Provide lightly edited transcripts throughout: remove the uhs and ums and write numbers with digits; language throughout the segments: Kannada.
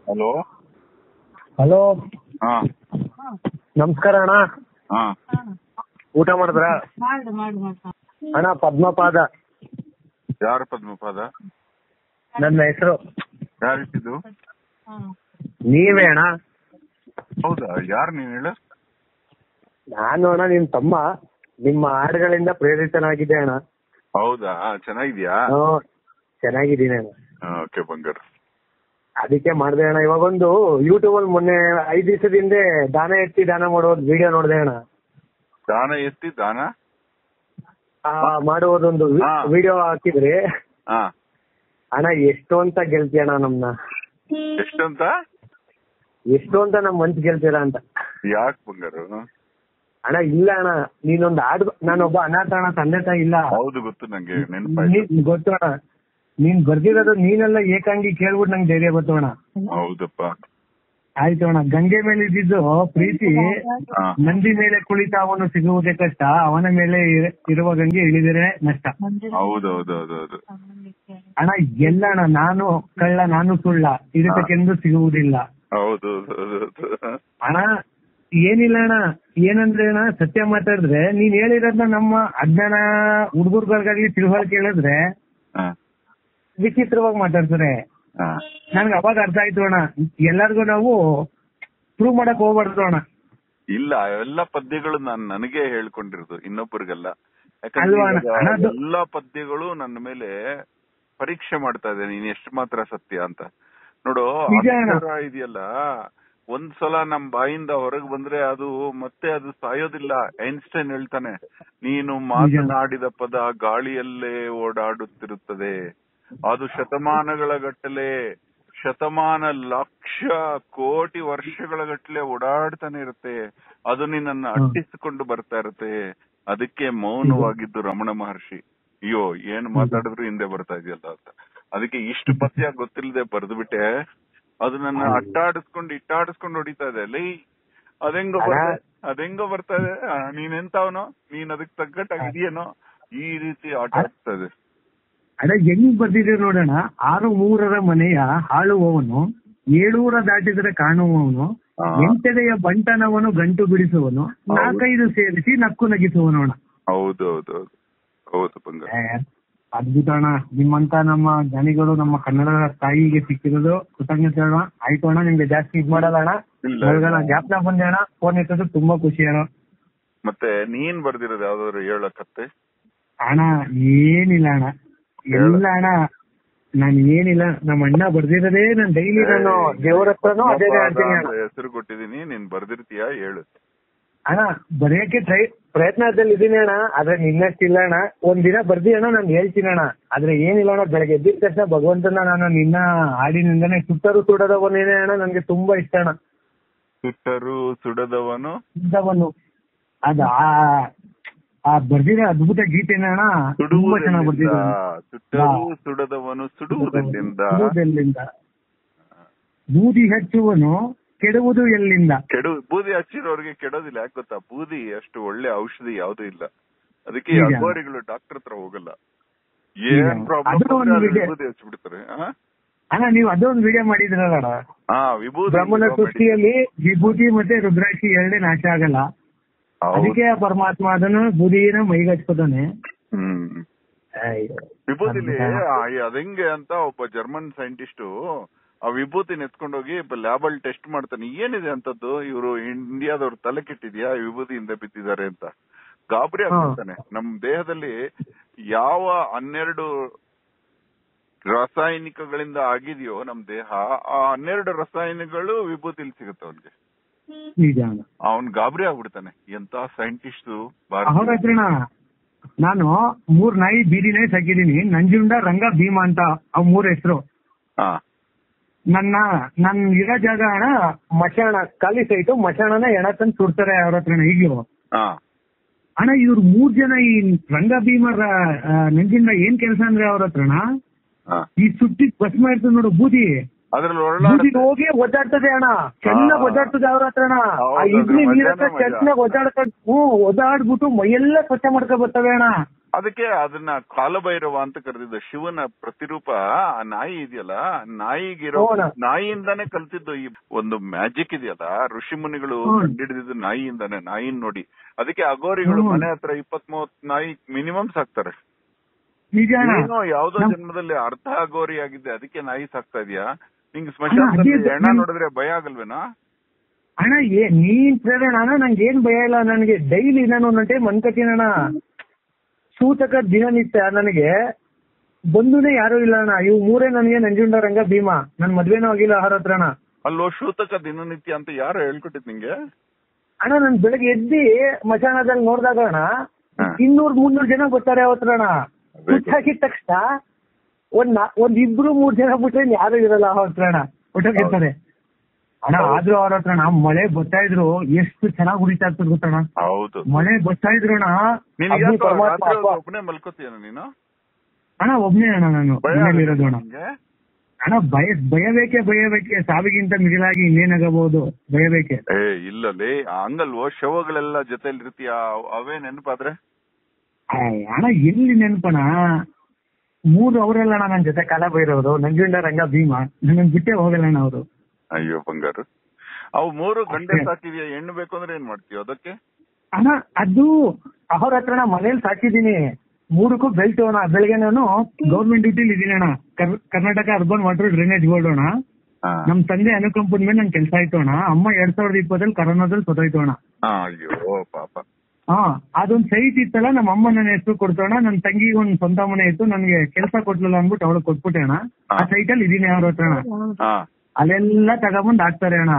ಹಲೋ ಹಲೋ, ಹಾ ನಮಸ್ಕಾರ ಅಣ್ಣ. ಹಾ ಊಟ ಮಾಡಿದ್ರ ಅಣ್ಣ? ಪದ್ಮಪಾದ ಯಾರು ಪದ್ಮಪಾದ? ನನ್ನ ಹೆಸರು. ಯಾರಿಟ್ಟಿದ್ದು? ನೀವೇ ಅಣ್ಣ? ಹೌದಾ, ಯಾರು ನೀನ್ ಹೇಳ? ನಾನು ಅಣ್ಣ ನಿಮ್ ತಮ್ಮ. ನಿಮ್ಮ ಹಾಡುಗಳಿಂದ ಪ್ರೇರಿತನಾಗಿದ್ದೆ ಅಣ್ಣ. ಹೌದಾ, ಚೆನ್ನಾಗಿದ್ಯಾ? ಚೆನ್ನಾಗಿದ್ದೀನಿ ಅಣ್ಣ. ಓಕೆ ಬಂಗಾರ. ಅದಕ್ಕೆ ಮಾಡಿದೆ ಅಣ್ಣ. ಇವಾಗೊಂದು ಯೂಟ್ಯೂಬ್ ಅಲ್ಲಿ ಮೊನ್ನೆ 5 ದಿವಸದ ಹಿಂದೆ ದಾನ ಎತ್ತಿ ದಾನ ಮಾಡೋದು ವಿಡಿಯೋ ನೋಡಿದೆ ಅಣ್ಣ. ದಾನ ಎತ್ತಿ ದಾನ ಮಾಡುವುದೊಂದು ವಿಡಿಯೋ ಹಾಕಿದ್ರಿ ಹಾ ಅಣ್ಣ. ಎಷ್ಟು ಅಂತ ಗೆಲ್ತೀಯ ಅಣ್ಣ ನಮ್ನ? ಎಷ್ಟಂತ? ಎಷ್ಟು ಅಂತ ನಮ್ ಮನ್ಸು ಗೆಲ್ತೀರಾ ಅಂತ. ಯಾಕೆ ಬಂಗಾರು? ಅಣ್ಣ ಇಲ್ಲ ಅಣ್ಣ, ನೀನೊಂದು ಹಾಡು. ನಾನೊಬ್ಬ ಅನಾಥ ಅಣ್ಣ, ತಂದೆ ತಾಯಿ ಇಲ್ಲ. ಹೌದು ಗೊತ್ತು ನಂಗೆ, ನೆನಪಾಯ್ತು. ಗೊತ್ತು ಅಣ್ಣ. ನೀನ್ ಬರ್ದಿರೋದು ನೀನೆಲ್ಲ ಏಕಾಂಗಿ ಕೇಳ್ಬಿಟ್ಟು ನಂಗೆ ಧೈರ್ಯ ಗೊತ್ತು ಅಣ್ಣ. ಹೌದಪ್ಪ. ಆಯ್ತು ಅಣ್ಣ. ಗಂಗೆ ಮೇಲೆ ಇದ್ದಿದ್ದು ಪ್ರೀತಿ, ನಂದಿ ಮೇಲೆ ಕುಳಿತ ಅವನು ಸಿಗುವುದೇ ಕಷ್ಟ, ಅವನ ಮೇಲೆ ಇರುವ ಗಂಗೆ ಇಳಿದರೆ ನಷ್ಟ. ಹೌದೌದೌದೌದು ಅಣ್ಣ ಎಲ್ಲ ಅಣ್ಣ. ನಾನು ಕಳ್ಳ ನಾನು ಸುಳ್ಳ, ಇದಕ್ಕೆಂದು ಸಿಗುವುದಿಲ್ಲ. ಹೌದು ಅಣ್ಣ ಏನಿಲ್ಲ ಅಣ್ಣ. ಏನಂದ್ರೆ ಅಣ್ಣ, ಸತ್ಯ ಮಾತಾಡಿದ್ರೆ ನೀನ್ ಹೇಳಿರೋದ್ನ ನಮ್ಮ ಅಜ್ಞಾನ ಹುಡುಗರ್ಗಾಗ್ಲಿ ತಿಳುವಳಿಕೆ ಹೇಳಿದ್ರೆ ವಿಚಿತ್ರವಾಗಿ ಮಾತಾಡ್ತಾರೆ. ನನ್ಗೆ ಅವಾಗ ಅರ್ಥ ಆಯ್ತು ಅಣ್ಣ, ಎಲ್ಲರಿಗೂ ನಾವು ಪ್ರೂವ್ ಮಾಡಕ್ ಹೋಗ್ಬಾರ್ದು ಅಣ್ಣ. ಇಲ್ಲ, ಎಲ್ಲ ಪದ್ಯಗಳು ನನಗೆ ಹೇಳ್ಕೊಂಡಿರೋದು, ಇನ್ನೊಬ್ಬರಿಗೆಲ್ಲ. ಅಲ್ವಾ ಅಣ್ಣ? ಯಾಕಂದ್ರೆ ಎಲ್ಲಾ ಪದ್ಯಗಳು ನನ್ನ ಮೇಲೆ ಪರೀಕ್ಷೆ ಮಾಡ್ತಾ ಇದೆ, ನೀನ್ ಎಷ್ಟು ಮಾತ್ರ ಸತ್ಯ ಅಂತ. ನೋಡು, ಅಕ್ಷರ ಇದೆಯಲ್ಲ, ಒಂದ್ಸಲ ನಮ್ ಬಾಯಿಂದ ಹೊರಗೆ ಬಂದ್ರೆ ಅದು ಮತ್ತೆ ಅದು ಸಾಯೋದಿಲ್ಲ. ಐನ್ಸ್ಟೈನ್ ಹೇಳ್ತಾನೆ, ನೀನು ಮಾತನಾಡಿದ ಪದ ಗಾಳಿಯಲ್ಲೇ ಓಡಾಡುತ್ತಿರುತ್ತದೆ, ಅದು ಶತಮಾನಗಳ ಗಟ್ಟಲೆ, ಶತಮಾನ ಲಕ್ಷ ಕೋಟಿ ವರ್ಷಗಳ ಗಟ್ಟಲೆ ಓಡಾಡ್ತಾನೆ ಇರುತ್ತೆ, ಅದು ನಿನ್ನನ್ನು ಅಟ್ಟಿಸಿಕೊಂಡು ಬರ್ತಾ ಇರುತ್ತೆ. ಅದಕ್ಕೆ ಮೌನವಾಗಿದ್ದು ರಮಣ ಮಹರ್ಷಿ. ಅಯ್ಯೋ, ಏನ್ ಮಾತಾಡಿದ್ರು ಹಿಂದೆ ಬರ್ತಾ ಇದೆಯಲ್ಲ ಅಂತ. ಅದಕ್ಕೆ ಇಷ್ಟು ಪದ್ಯ ಗೊತ್ತಿಲ್ಲದೆ ಬರ್ದು ಬಿಟ್ಟೆ, ಅದು ನನ್ನ ಇಟ್ಟಾಡಿಸ್ಕೊಂಡು ಹೊಡಿತಾ ಇದೆ. ಲೈ, ಅದೆಂಗೋ ಬರ್ತಾ ಇದೆ, ನೀನೆಂತವನೋ, ನೀನ್ ಅದಕ್ ತಗ್ಗಟ್ಟಾಗಿದೆಯೇನೋ, ಈ ರೀತಿ ಆಟ ಆಡ್ತಾ ಇದೆ. ಅಣ್ಣ ಹೆಂಗ್ ಬರ್ದಿದೆ ನೋಡೋಣ. 6 ಮನೆಯ ಹಾಳುವವನು, 7 ದಾಟಿದ್ರೆ ಕಾಣುವವನು, 8 ಬಂಟನವನು ಗಂಟು ಬಿಡಿಸುವನು, 4 ಸೇರಿಸಿ ನಕ್ಕು ನಗಿಸುವನು ಅಣ್ಣ. ಹೌದು ಬಂಗಾರ. ಅದ್ಭುತ ಅಣ್ಣ. ನಿಮ್ಮಂತ ನಮ್ಮ ಜ್ಞಾನಿಗಳು ನಮ್ಮ ಕನ್ನಡ ತಾಯಿಗೆ ಸಿಕ್ಕಿರೋದು ಕೃತಜ್ಞತೆ ಅಣ್ಣ. ಆಯ್ತು ಅಣ್ಣ, ನಿಮ್ಗೆ ಜಾಸ್ತಿ ಇದ್ ಮಾಡಲ್ಲ ಅಣ್ಣ. ಜ್ಞಾಪನ ಬಂದೆ ಅಣ್ಣ, ಫೋನ್ ಇಟ್ಟದ್ದು ತುಂಬಾ ಖುಷಿ ಅಣ್ಣ. ಮತ್ತೆ ನೀನ್ ಬರ್ದಿರೋದು ಯಾವ್ದಾದ್ರು ಹೇಳಕತ್ತೆ? ಅಣ್ಣ ಏನಿಲ್ಲ ಅಣ್ಣ, ಎಲ್ಲ ಅಣ್ಣ. ನಾನು ಏನಿಲ್ಲ, ನಮ್ಮ ಅಣ್ಣ ಬರ್ದಿರೋದೇ ನಾನು ಡೈಲಿ ನಾನು ದೇವರ ಹತ್ರನೂ ಅದೇ ಹೇಳ್ತೀನಿ ಅಣ್ಣ. ಹೆಸರು ಕೊಟ್ಟಿದೀನಿ, ನೀನ್ ಬರ್ದಿರ್ತೀಯಾ? ಹೇಳು ಅಣ್ಣ. ಬರೆಯಕ್ಕೆ ಪ್ರಯತ್ನದಲ್ಲಿ ಇದೀನಿ ಅಣ್ಣ, ಆದ್ರೆ ನಿನ್ನಷ್ಟಿಲ್ಲ ಅಣ್ಣ. ಒಂದಿನ ಬರ್ದಿ ಅಣ್ಣ, ನಾನು ಹೇಳ್ತೀನಿ ಅಣ್ಣ. ಆದ್ರೆ ಏನಿಲ್ಲ ಅಣ್ಣ, ಬೆಳಗ್ಗೆ ಎದ್ದಿದ ತಕ್ಷಣ ಭಗವಂತನ ನಾನು ನಿನ್ನ ಹಾಡಿನಿಂದನೇ ಸುಟ್ಟರು ಸುಡದವನೇನೆ ಅಣ್ಣ ನನ್ಗೆ ತುಂಬಾ ಇಷ್ಟ ಅಣ್ಣ. ಸುಟ್ಟರು ಸುಡದವನು ಅದ ಆ ಬರ್ದಿರೋ ಅದ್ಭುತ ಗೀತೆನ ಅಣ್ಣ, ತುಂಬಾ ಚೆನ್ನಾಗಿ ಬರ್ದಿದ್ದ. ಸುಟ್ಟರು ಸುಡದವನು ಸುಡುವುದೆಲ್ಲಿಂದ, ಬೂದಿ ಹಚ್ಚುವನು ಕೆಡುವುದು ಎಲ್ಲಿಂದ. ಬೂದಿ ಹಚ್ಚಿರೋರಿಗೆ ಕೆಡೋದಿಲ್ಲ. ಯಾಕೆ ಗೊತ್ತಾ? ಬೂದಿ ಅಷ್ಟು ಒಳ್ಳೆ ಔಷಧಿ ಯಾವ್ದು ಇಲ್ಲ. ಅದಕ್ಕೆ ಅಧಿಕಾರಿಗಳು ಡಾಕ್ಟರ್ ಹತ್ರ ಹೋಗಲ್ಲ. ಏನ್ ಪ್ರಾಬ್ಲಮ್ ಬೂದಿ ಹಚ್ಚಿಬಿಡ್ತಾರೆ. ಅಣ್ಣ ನೀವು ಅದೊಂದು ವಿಡಿಯೋ ಮಾಡಿದ್ರಲ್ಲ ಬ್ರಹ್ಮನ ಸೃಷ್ಟಿಯಲ್ಲಿ ವಿಭೂತಿ ಮತ್ತೆ ರುದ್ರಾಕ್ಷಿ 2 ನಾಶ ಆಗಲ್ಲ. ಅದಕ್ಕೆ ಪರಮಾತ್ಮ ಅದನ್ನು ಬೂದಿನ ಮೈಗೆ ಹಚ್ಕೋತಾನೆ. ವಿಭೂತಿಲಿ ಅದಂಗೆ ಅಂತ ಒಬ್ಬ ಜರ್ಮನ್ ಸೈಂಟಿಸ್ಟ್ ಆ ವಿಭೂತಿನ ಎತ್ಕೊಂಡೋಗಿ ಲ್ಯಾಬ್ ಅಲ್ಲಿ ಟೆಸ್ಟ್ ಮಾಡ್ತಾನೆ. ಏನಿದೆ ಅಂತದ್ದು, ಇವರು ಇಂಡಿಯಾದವ್ರು ತಲೆ ಕೆಟ್ಟಿದ್ಯಾ ವಿಭೂತಿಯಿಂದ ಬಿದ್ದಿದ್ದಾರೆ ಅಂತ ಗಾಬರಿ ಆಗ್ತಾನೆ. ನಮ್ ದೇಹದಲ್ಲಿ ಯಾವ 12 ರಾಸಾಯನಿಕಗಳಿಂದ ಆಗಿದೆಯೋ ನಮ್ ದೇಹ, ಆ 12 ರಾಸಾಯನಿಕಗಳು ವಿಭೂತಿಲಿ ಸಿಗುತ್ತೆ ಅವನ್ಗೆ. ಅವನ್ ಗಾಬರಿ ಆಗ್ಬಿಡ್ತಾನೆ. ಎಂತ ಸೈಂಟಿಸ್ಟ್. ನಾನು 3 ನಾಯಿ ಬೀದಿ ನಾಯಿ ಸಾಕಿದೀನಿ, ನಂಜುಂಡ, ರಂಗ, ಭೀಮ ಅಂತ ಅವ್ 3 ಹೆಸರು. ನನ್ ಇರೋ ಜಾಗ ಅಣ್ಣ ಮಶಾಣ, ಖಾಲಿ ಸೈಟು. ಮಶಾಣನ ಎಣ ತಂದು ಸುಡ್ತಾರೆ ಅವ್ರ ಹತ್ರನ ಈಗ್ಲೂ ಅಣ್ಣ. ಇವ್ರು 3 ಜನ ಈ ರಂಗ, ಭೀಮ, ನಂಜುಂಡ ಏನ್ ಕೆಲಸ ಅಂದ್ರೆ ಅವ್ರ ಹತ್ರನ ಈ ಸುಟ್ಟಿ ಭಸ್ಮ ಇರ್ತದೆ ನೋಡು ಬೂದಿ, ಹೋಗಿ ಒದ್ದಾಡ್ತದೆ ಅಣ್ಣ. ಚೆನ್ನಾಗ್ ಒದ್ದಾಡ್ತದೆ ಅವ್ರ ಹತ್ರನ. ಇಡ್ಲಿ ನೀರ ಚೆನ್ನಾಗ್ ಒದ್ದಾಡ್ಬಿಟ್ಟು ಮೈಯೆಲ್ಲ ಸ್ವಚ್ಛ ಮಾಡ್ಕೊ ಬರ್ತವೆ ಅಣ್ಣ. ಅದಕ್ಕೆ ಅದನ್ನ ಕಾಲಭೈರವ ಅಂತ ಕರೆದಿದ್ದು. ಶಿವನ ಪ್ರತಿರೂಪ ಆ ನಾಯಿ ಇದೆಯಲ್ಲ, ನಾಯಿಗಿರೋ ನಾಯಿಯಿಂದಾನೇ ಕಲ್ತಿದ್ದು ಈ ಒಂದು ಮ್ಯಾಜಿಕ್ ಇದೆಯಲ್ಲ. ಋಷಿ ಮುನಿಗಳು ಕಂಡಿಡಿದಿದ್ದು ನಾಯಿಯಿಂದಾನೆ, ನಾಯಿನ್ ನೋಡಿ. ಅದಕ್ಕೆ ಅಗೋರಿಗಳು ಮನೆ ಹತ್ರ 20-30 ನಾಯಿ ಮಿನಿಮಮ್ ಸಾಕ್ತಾರೆ. ನೀನು ಯಾವ್ದೋ ಜನ್ಮದಲ್ಲಿ ಅರ್ಧ ಅಗೋರಿ ಆಗಿದ್ದೆ, ಅದಕ್ಕೆ ನಾಯಿ ಸಾಕ್ತಾ ಇದೀಯಾ? ನಿಂಗೆ ಸ್ಮಶಾನದಲ್ಲಿ ಹೆಣ ನೋಡಿದ್ರೆ ಭಯ ಆಗಲ್ವೇನಾ? ಅಣ್ಣ ನೀನ್ ಪ್ರೇರಣ ಅಣ್ಣ, ನಂಗೆ ಏನ್ ಭಯ ಇಲ್ಲ. ನನಗೆ ಡೈಲಿ ನಾನು ಒಂದೊಂದ್ ಟೈಮ್ ಅನ್ಕೋತೀನಿ ಅಣ್ಣ, ಸೂತಕ ದಿನನಿತ್ಯ ನನಗೆ ಬಂಧುನೇ ಯಾರು ಇಲ್ಲ ಅಣ್ಣ. ಇವು ಮೂರೇ ನನಗೆ ನಂಜುಂಡ, ರಂಗ, ಭೀಮ. ನನ್ ಮದ್ವೆನೂ ಆಗಿಲ್ಲ ಅವ್ರ ಹತ್ರ ಅಣ್ಣ. ಅಲ್ಲೋ ಸೂತಕ ದಿನನಿತ್ಯ ಅಂತ ಯಾರು ಹೇಳ್ಕೊಟ್ಟಿದ್ ನಿಂಗೆ? ಅಣ್ಣ ನನ್ ಬೆಳಗ್ಗೆ ಎದ್ದಿ ಮಶಾನದಲ್ಲಿ ನೋಡ್ದಾಗ ಅಣ್ಣ 200-300 ಜನ ಬರ್ತಾರೆ ಅವತ್ರ ಅಣ್ಣ. ಹುಟ್ಟಾಕಿದ ತಕ್ಷಣ ಒಂದ್ 2-3 ಜನ ಬಿಟ್ರೆ ಯಾರು ಇರಲ್ಲ ಅವ್ರ ಹತ್ರ ಅಣ್ಣ, ಹುಟ್ಟಾಕಿರ್ತಾರೆ ಅಣ್ಣ. ಆದ್ರೂ ಅವ್ರ ಹತ್ರ ಅಣ್ಣ ಮಳೆ ಬರ್ತಾ ಇದ್ರು ಎಷ್ಟು ಚೆನ್ನಾಗಿ ಹುಡಿತಾ ಇರ್ತದ ಗೊತ್ತಣ್ಣ. ಹೌದು, ಮಳೆ ಬರ್ತಾ ಇದ್ರು ಅಣ್ಣ. ಒಬ್ಬನೇ ಮಲ್ಕೋತೀಯ ನೀನು? ಅಣ್ಣ ಒಬ್ನೇ ಅಣ್ಣ ನಾನು ಮನೇಲಿರೋದು ಅಣ್ಣ. ಅಣ್ಣ ಭಯಬೇಕೆ ಸಾವಿಗಿಂತ ಮಿಗಿಲಾಗಿ ಇನ್ನೇನಾಗಬಹುದು, ಭಯಬೇಕೆ. ಇಲ್ಲಲ್ಲಿ ಹಂಗಲ್ವೋ, ಶವಗಳೆಲ್ಲ ಜೊತೆಲಿ ಇರ್ತೀಯ, ಅವೇ ನೆನಪಾದ್ರೆ? ಅಣ್ಣ ಎಲ್ಲಿ ನೆನಪಣ, 3 ಅವರೆಲ್ಲ ಅಣ್ಣ ನನ್ ಜೊತೆ ಕಾಲ ಬೈರೋರು, ನಂಜುಂಡ, ರಂಗ, ಭೀಮ. ನನ್ನ ಬಿಟ್ಟೆ ಹೋಗಲ್ಲ ಅಣ್ಣ ಅವರು. ಅಯ್ಯೋ ಬಂಗಾರು, ಅವು 3 ಗಂಟೆ ಸಾಕಿದ್ಯಾ? ಹೆಣ್ಣು ಬೇಕು ಅಂದ್ರೆ ಏನ್ ಮಾಡ್ತೀಯ ಅದಕ್ಕೆ? ಅಣ್ಣ ಅದು ಅವ್ರ ಹತ್ರ ಮನೇಲಿ ಸಾಕಿದೀನಿ. 3ಕ್ಕೂ ಬೆಲ್ಟ್ ಅಣ್ಣ. ಬೆಳಗ್ಗೆ ನಾನು ಗೌರ್ಮೆಂಟ್ ಡ್ಯೂಟಿಲಿ ಇದೀನಿ ಅಣ್ಣ, Karnataka urban water drainage board ಅಣ್ಣ. ನಮ್ ತಂದೆ ಅನುಕಂಪದ ಮೇಲೆ ನನ್ ಕೆಲಸ ಆಯ್ತು ಅಣ್ಣ. ಅಮ್ಮ 2020 ಕರೋನಾದಲ್ಲಿ ಸತ್ತೋಯ್ತು ಅಣ್ಣ. ಅಯ್ಯೋ ಪಾಪ. ಅದೊಂದ್ ಸೈಟ್ ಇತ್ತಲ್ಲ, ನಮ್ಮ ಅಮ್ಮ ನನ್ನ ಹೆಸರು ಕೊಡ್ತೋಣ. ನನ್ ತಂಗಿಗೆ ಒಂದ್ ಸ್ವಂತ ಮನೆ ಇತ್ತು, ನನ್ಗೆ ಕೆಲಸ ಕೊಟ್ಲಿಲ್ಲ ಅಂದ್ಬಿಟ್ಟು ಅವಳು ಕೊಟ್ಬಿಟ್ಟೆ ಅಣ್ಣ. ಆ ಸೈಟ್ ಅಲ್ಲಿ ಇದೀನಿ ಅವ್ರ ಹತ್ರ ಅಣ್ಣ. ಅಲ್ಲೆಲ್ಲ ತಗೊಂಬಂದ್ ಹಾಕ್ತಾರೆ ಅಣ್ಣ.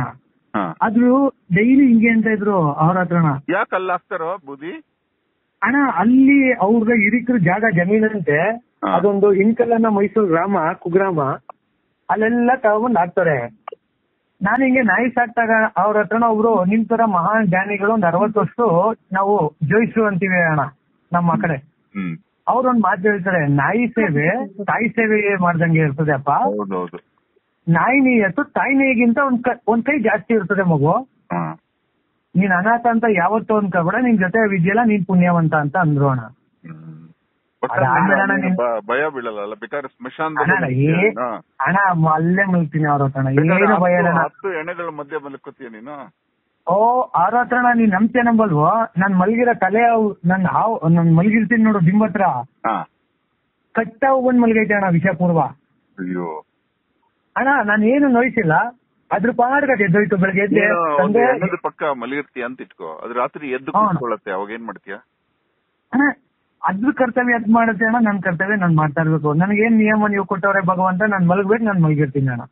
ಆದ್ರೂ ಡೈಲಿ ಹಿಂಗೆ ಅಂತ ಇದ್ರು ಅವ್ರ ಹತ್ರ ಅಣ್ಣ. ಯಾಕೆ ಅಲ್ಲಿ ಹಾಕ್ತಾರೋ ಬೂದಿ ಅಣ್ಣ? ಅಲ್ಲಿ ಅವ್ರ ಹಿರಿಕರು ಜಾಗ ಜಮೀನಂತೆ, ಅದೊಂದು ಇನ್ಕಲ್ಲನ್ನ ಮೈಸೂರು ಗ್ರಾಮ, ಕುಗ್ರಾಮ. ಅಲ್ಲೆಲ್ಲ ತಗೊಂಬಂದ್ ಹಾಕ್ತಾರೆ. ನಾನು ಹಿಂಗೆ ನಾಯಿ ಸಾಕ್ತಾಗ ಅವ್ರ ಹತ್ರನ ಒಬ್ರು ನಿಮ್ ತರ ಮಹಾನ್ ಜ್ಞಾನಿಗಳು ಒಂದ್ 60 ವರ್ಷ ನಾವು ಜೋಯಿಸು ಅಂತೀವಿ ಅಣ್ಣ ನಮ್ಮ ಕಡೆ. ಅವ್ರೊಂದ್ ಮಾತು ಹೇಳ್ತಾರೆ, ನಾಯಿ ಸೇವೆ ತಾಯಿ ಸೇವೆ ಮಾಡ್ದಂಗೆ ಇರ್ತದೆ ಅಪ್ಪ. ನಾಯಿ ನೀಯತ್ತು ತಾಯಿ ನೇಗಿಂತ ಒಂದ್ ಕೈ ಜಾಸ್ತಿ ಇರ್ತದೆ ಮಗು. ನೀನ್ ಅನಾಥ ಅಂತ ಯಾವತ್ತೂ ಅನ್ಕೋಬೇಡ, ನಿನ್ ಜೊತೆ ವಿದ್ಯೆಲ್ಲ ನೀನ್ ಪುಣ್ಯವಂತ ಅಂತ ಅಂದ್ರು ಅಣ್ಣ. ಭಯ ಬೀಳಲ್ಲ ಬೇಕಾದ್ರೆ ಸ್ಮಶಾನ ಅಣ್ಣ ಅಲ್ಲೇ ಮಲ್ತೀನಿ ಅವ್ರ ಹತ್ರ. ಏನು ಭಯ ಇಲ್ಲ. 10 ಎಣೆಗಳ ಮಧ್ಯೆ ಮಲ್ಕೋತೀಯ ನೀನು? ಅವ್ರ ಹತ್ರ ನೀನ್ ನಂಬ್ತೆ ನಂಬಲ್ವೋ, ನಾನ್ ಮಲ್ಗಿರೋ ತಲೆ ನನ್ ಮಲ್ಗಿರ್ತೀನಿ ನೋಡು ದಿಂಬ ಹತ್ರ, ಕಟ್ಟ ಬಂದ್ ಮಲ್ಗೈತೆ ಅಣ್ಣ ವಿಷಪೂರ್ವ. ಅಯ್ಯೋ ಅಣ್ಣ ನಾನು ಏನು ನೋಯಿಸಿಲ್ಲ, ಅದ್ರ ಪಾಡ್ಗದೆ ಎದ್ದೋಯ್ತು ಬೆಳಗ್ಗೆ ಎದ್ದು ಪಕ್ಕ ಮಲಗಿರ್ತೀಯ ಅಂತ ಇಟ್ಕೋ, ಅದು ರಾತ್ರಿ ಎದ್ದು ಕೂತ್ಕೊಳ್ಳುತ್ತೆ, ಅವಾಗ ಏನ್ ಮಾಡ್ತೀಯ? ಅಣ್ಣ ಅದ್ರ ಕರ್ತವ್ಯ ಅದ್ ಮಾಡುತ್ತೆ ಅಣ್ಣ, ನನ್ ಕರ್ತವ್ಯ ನಾನ್ ಮಾಡ್ತಾ ಇರ್ಬೇಕು. ನನಗೇನ್ ನಿಯಮ ನೀವು ಕೊಟ್ಟವ್ರೆ ಭಗವಂತ, ನಾನ್ ಮಲಗ್ಬೇಕು, ನಾನ್ ಮಲಗಿರ್ತೀನಿ ಅಣ್ಣ.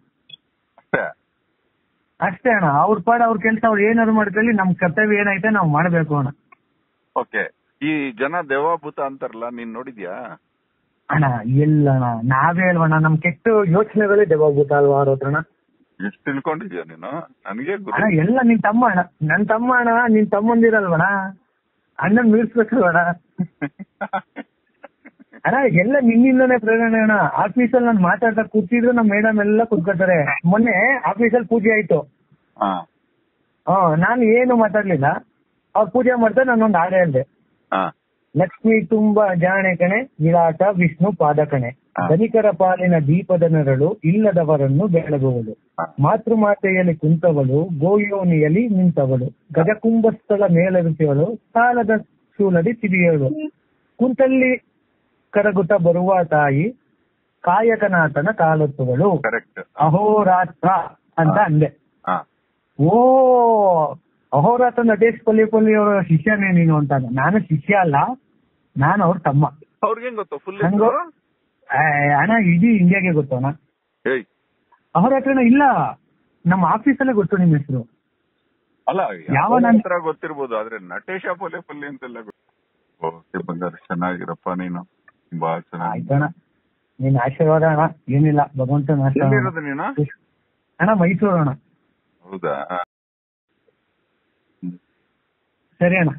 ಅಷ್ಟೇ ಅಣ್ಣ. ಅವ್ರ ಪಾಡ ಅವ್ರ ಕೆಲ್ಸ ಅವ್ರು ಏನಾದ್ರು ಮಾಡ್ಕೊಳ್ಳಿ, ನಮ್ ಕರ್ತವ್ಯ ಏನೈತೆ ನಾವ್ ಮಾಡ್ಬೇಕು ಅಣ್ಣ. ಓಕೆ. ಈ ಜನ ದೇವಾಭೂತ ಅಂತಾರಲ್ಲ, ನೀನ್ ನೋಡಿದ್ಯಾ? ಅಣ್ಣ ಇಲ್ಲ ಅಣ್ಣ, ನಾವೇ ಅಲ್ವಣ್ಣ, ನಮ್ ಕೆಟ್ಟ ಯೋಚನೆಗಳೇ ದೇವಾಭೂತ ಅಲ್ವಾ ಅವ್ರ ಹತ್ರಣ. ಎಷ್ಟು ತಿಳ್ಕೊಂಡಿದ್ಯಾ ನೀನು? ನನಗೆ ಅಣ್ಣ ಎಲ್ಲ ನಿನ್ ತಮ್ಮ ಅಣ್ಣ, ನನ್ ತಮ್ಮ ಅಣ್ಣ, ನಿನ್ ತಮ್ಮಂದಿರಲ್ವಣ, ಅಣ್ಣನ್ ಮೀರ್ಸ್ಬೇಕಲ್ವಣ ಅಣ್ಣ. ಎಲ್ಲ ನಿನ್ನಿಂದನೇ ಪ್ರೇರಣೆ ಅಣ್ಣ. ಆಫೀಸಲ್ಲಿ ನಾನು ಮಾತಾಡ್ತಾ ಕೂತಿದ್ರು ನಮ್ಮ ಮೇಡಮ್ ಎಲ್ಲ ಕುತ್ಕೋತಾರೆ. ಮೊನ್ನೆ ಆಫೀಸಲ್ಲಿ ಪೂಜೆ ಆಯ್ತು, ನಾನು ಏನು ಮಾತಾಡ್ಲಿಲ್ಲ. ಅವ್ರು ಪೂಜೆ ಮಾಡ್ತಾರೆ, ನಾನೊಂದು ಹಾಡು ಹೇಳ್ದೆ. ಲಕ್ಷ್ಮಿ ತುಂಬಾ ಜಾಣೆ ಕಣೆ, ವಿರಾಟ ವಿಷ್ಣು ಪಾದ ಕಣೆ, ಧನಿಕರ ಪಾಲಿನ ದೀಪದ ನೆರಳು, ಇಲ್ಲದವರನ್ನು ಬೆಳಗುವಳು, ಮಾತೃಮಾತೆಯಲ್ಲಿ ಕುಂತವಳು, ಗೋಯೋನಿಯಲ್ಲಿ ನಿಂತವಳು, ಗಜಕುಂಭಸ್ಥಳ ಮೇಲೆರಿಸಿವಳು, ಸಾಲದ ಶೂಲದಿ ತಿರಿಯಳು, ಕುಂತಲ್ಲಿ ಕರಗುತ್ತ ಬರುವ ತಾಯಿ, ಕಾಯಕನಾಥನ ಕಾಲೊತ್ತುವಳು, ಅಹೋರಾತ್ರ ಅಂತ ಅಂದೆ. ಅಹೋರಾತ್ರ ನಟೇಶ್ ಪಲ್ಲಿ ಅವರ ಶಿಷ್ಯನೇ ನೀನು ಅಂತ. ನಾನು ಶಿಷ್ಯ ಅಲ್ಲ, ನಾನು ಅವ್ರ ತಮ್ಮ. ಅಣ್ಣ ಇಡೀ ಇಂಡಿಯಾಗೆ ಗೊತ್ತು ಅಣ್ಣ. ಅವ್ರ ಹತ್ರನ ಇಲ್ಲ, ನಮ್ಮ ಆಫೀಸಲ್ಲೇ ಗೊತ್ತು ನಿಮ್ ಹೆಸರು. ಅಲ್ಲ ಯಾವ ನಂತರ ಗೊತ್ತಿರ್ಬೋದು, ಆದ್ರೆ ನಟೇಶ ಪಲ್ಲಿ ಅಂತೆಲ್ಲ ಬಂಗಾರ. ಚೆನ್ನಾಗಿರಪ್ಪ ನೀನು, ತುಂಬಾ ಚೆನ್ನಾಗಿ. ಆಯ್ತಣ್ಣ, ನಿನ್ ಆಶೀರ್ವಾದ ಅಣ್ಣ. ಏನಿಲ್ಲ, ಭಗವಂತನ ಆಶೀರ್ವಾದ. ಅಣ್ಣ ಮೈಸೂರು ಅಣ್ಣ. ಹೌದಾ? ಸರಿ ಅಣ್ಣ.